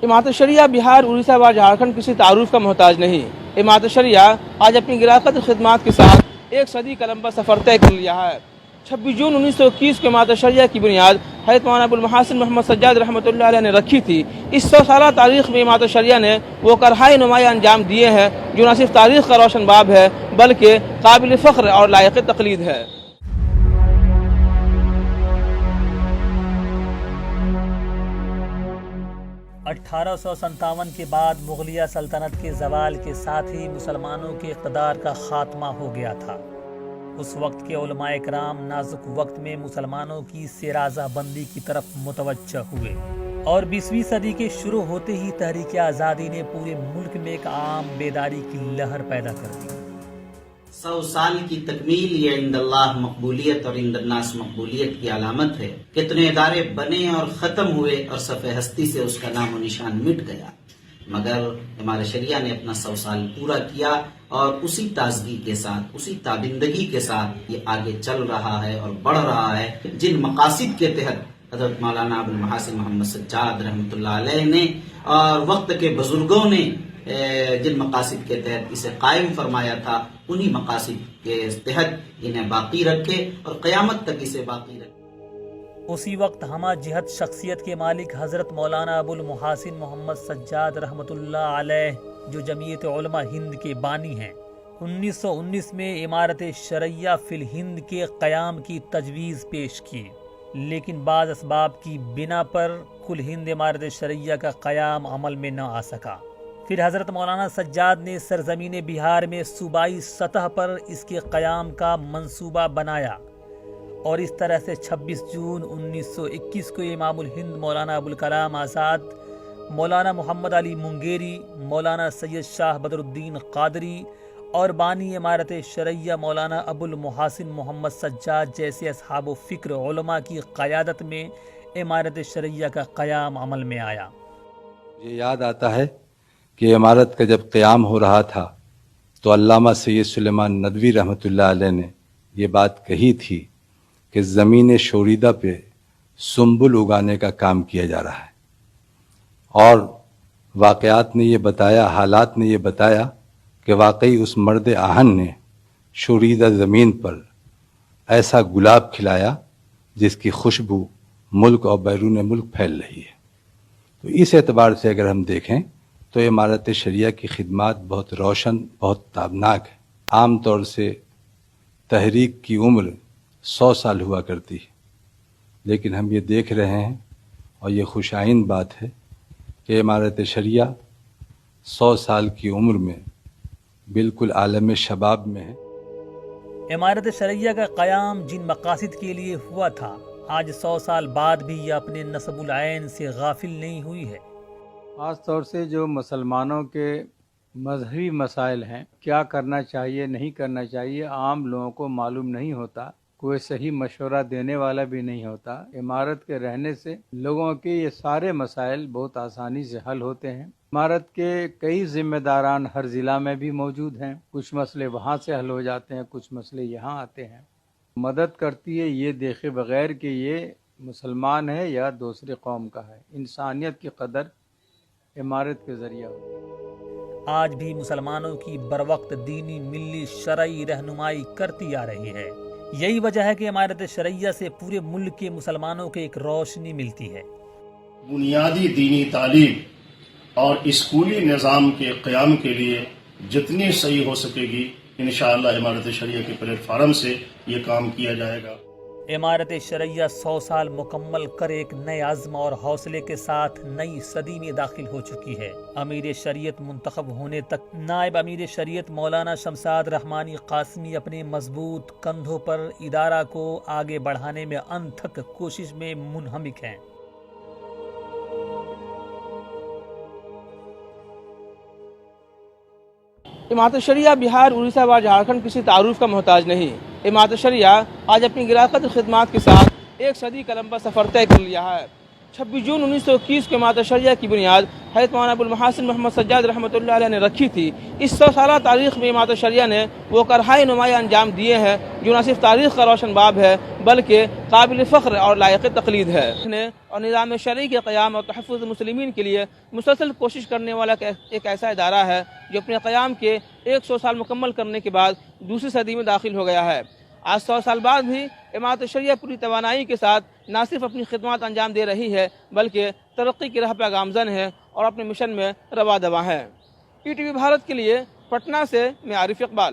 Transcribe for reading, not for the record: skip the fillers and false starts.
जमात शरिया बिहार, उड़ीसा व झारखंड किसी तारुफ का मोहताज नहीं। जमात शरिया आज अपनी गिराकत खिदमात के साथ एक सदी का लंबा सफ़र तय कर लिया है। 26 जून 1921 को जमात शरिया की बुनियाद हज़रत मौलाना अबुल महासिन मोहम्मद सज्जाद रहमतुल्लाह अलैह ने रखी थी। इस 100 साला तारीख़ में जमात शरिया ने वो करहाय नुमाया अंजाम दिए हैं जो न सिर्फ तारीख़ का रोशन बाब है बल्कि काबिल फ़ख्र और लायक तक़लीद है। 1857 के बाद मुगलिया सल्तनत के ज़वाल के साथ ही मुसलमानों के इक़्तिदार का ख़ात्मा हो गया था। उस वक्त के उलमाए कराम नाजुक वक्त में मुसलमानों की सिराजा बंदी की तरफ मुतवज्जह हुए और 20वीं सदी के शुरू होते ही तहरीक आज़ादी ने पूरे मुल्क में एक आम बेदारी की लहर पैदा कर दी। 100 साल की तकमील ये इंदल्लाह मकबूलियत और इंदन्नास मकबूलियत की अलामत है। कितने इदारे बने और ख़त्म हुए और सफ़े हस्ती से उसका नामो निशान मिट गया, मगर इमारत शरिया ने अपना 100 साल पूरा किया और उसी ताजगी के साथ, उसी ताबिंदगी के साथ ये आगे चल रहा है और बढ़ रहा है। जिन मकासिद के तहत हज़रत मौलाना अबुल महासिन मोहम्मद सज्जाद रहमतुल्लाह अलैह ने और वक्त के बुजुर्गों ने जिन मकासिद के तहत इसे कायम फरमाया था, उन्हीं मकासिद के तहत इन्हें बाकी रखे और क़यामत तक इसे बाकी रखे। उसी वक्त हमा जिहत शख्सियत के मालिक हज़रत मौलाना अबुल महासिन मोहम्मद सज्जाद रहमतुल्लाह अलैह जो जमीयत उलमा हिंद के बानी हैं, 1919 में इमारत शरिया फिल हिंद के क़याम की तजवीज़ पेश की, लेकिन बाज़ असबाब की बिना पर कुल हिंद इमारत शरिया का क़याम अमल में न आ सका। फिर हज़रत मौलाना सज्जाद ने सरज़मीन बिहार में सूबाई सतह पर इसके क़याम का मंसूबा बनाया और इस तरह से 26 जून 1921 को इमामुल हिंद मौलाना अबुल कलाम आज़ाद, मौलाना मोहम्मद अली मुंगेरी, मौलाना सैयद शाह बदरुद्दीन क़ादरी और बानी इमारत शरिया मौलाना अबुल मुहासिन मोहम्मद सज्जाद जैसे असहाब फ़िक्र उलमा की क़यादत में इमारत शरिया का क़याम अमल में आया। ये याद आता है कि इमारत का जब क़याम हो रहा था तो अल्लामा सैयद सुलेमान नदवी रहमतुल्लाह अलैह ने ये बात कही थी कि ज़मीन शोरीदा पे सुंबुल उगाने का काम किया जा रहा है, और वाक़यात ने ये बताया, हालात ने ये बताया कि वाकई उस मर्द आहन ने शोरीदा ज़मीन पर ऐसा गुलाब खिलाया जिसकी खुशबू मुल्क और बैरून मुल्क फैल रही है। तो इस एतबार से अगर हम देखें तो इमारत शरिया की खिदमात बहुत रोशन, बहुत ताबनाक है। आम तौर से तहरीक की उम्र 100 साल हुआ करती है, लेकिन हम ये देख रहे हैं और ये खुशाइन बात है कि इमारत शरिया 100 साल की उम्र में बिल्कुल आलम शबाब में है। इमारत शरिया का क़याम जिन मकासिद के लिए हुआ था, आज 100 साल बाद भी यह अपने नस्बुल ऐन से गाफिल नहीं हुई है। ख़ास तौर से जो मुसलमानों के मजहबी मसाइल हैं, क्या करना चाहिए नहीं करना चाहिए, आम लोगों को मालूम नहीं होता, कोई सही मशवरा देने वाला भी नहीं होता। इमारत के रहने से लोगों के ये सारे मसाइल बहुत आसानी से हल होते हैं। इमारत के कई जिम्मेदारान हर ज़िला में भी मौजूद हैं, कुछ मसले वहाँ से हल हो जाते हैं, कुछ मसले यहाँ आते हैं। मदद करती है ये देखे बगैर कि ये मुसलमान है या दूसरे कौम का है। इंसानियत की कदर इमारत के ज़रिए होती है। आज भी मुसलमानों की बरवक्त दीनी मिल्ली शरई रहनुमाई करती आ रही है। यही वजह है कि इमारत शरिया से पूरे मुल्क के मुसलमानों को एक रोशनी मिलती है। बुनियादी दीनी तालीम और स्कूली निज़ाम के क़याम के लिए जितनी सही हो सकेगी, इंशाअल्लाह इमारत शरिया के प्लेटफार्म से ये काम किया जाएगा। इमारत शरिया 100 साल मुकम्मल कर एक नए अज़्म और हौसले के साथ नई सदी में दाखिल हो चुकी है। अमीर शरीयत मुंतखब होने तक नायब अमीर शरीयत मौलाना शमसाद रहमानी कासमी अपने मजबूत कंधों पर इदारा को आगे बढ़ाने में अनथक कोशिश में मुनहमिक हैं। जमात शरिया बिहार, उड़ीसा व झारखंड किसी तारुफ का मोहताज नहीं। जमात शरिया आज अपनी गिराकत खिदमात के साथ एक सदी का लंबा सफ़र तय कर लिया है। 26 जून 1921 के इमारत शरिया की बुनियाद हज़रत मौलाना अबुल महासिन मोहम्मद सज्जाद रहमतुल्लाह अलैह ने रखी थी। इस 100 साला तारीख़ में इमारत शरिया ने वो करहाय नुमाया अंजाम दिए हैं जो न सिर्फ तारीख़ का रोशन बाब है बल्कि काबिल फ़ख्र और लायक तक़लीद है। और निज़ाम शरई के क़याम और तहफ़्फ़ुज़ मुस्लिमीन के लिए मुसलसल कोशिश करने वाला एक ऐसा इदारा है जो अपने क़याम के 100 साल मुकम्मल करने के बाद दूसरी सदी में दाखिल हो गया है। आज 100 साल बाद भी इमारत शरिया पूरी तवानाई के साथ न सिर्फ अपनी खिदमत अंजाम दे रही है बल्कि तरक्की की राह पर गामज़न है और अपने मिशन में रवा दवा है। PTV भारत के लिए पटना से मैं आरिफ इकबाल।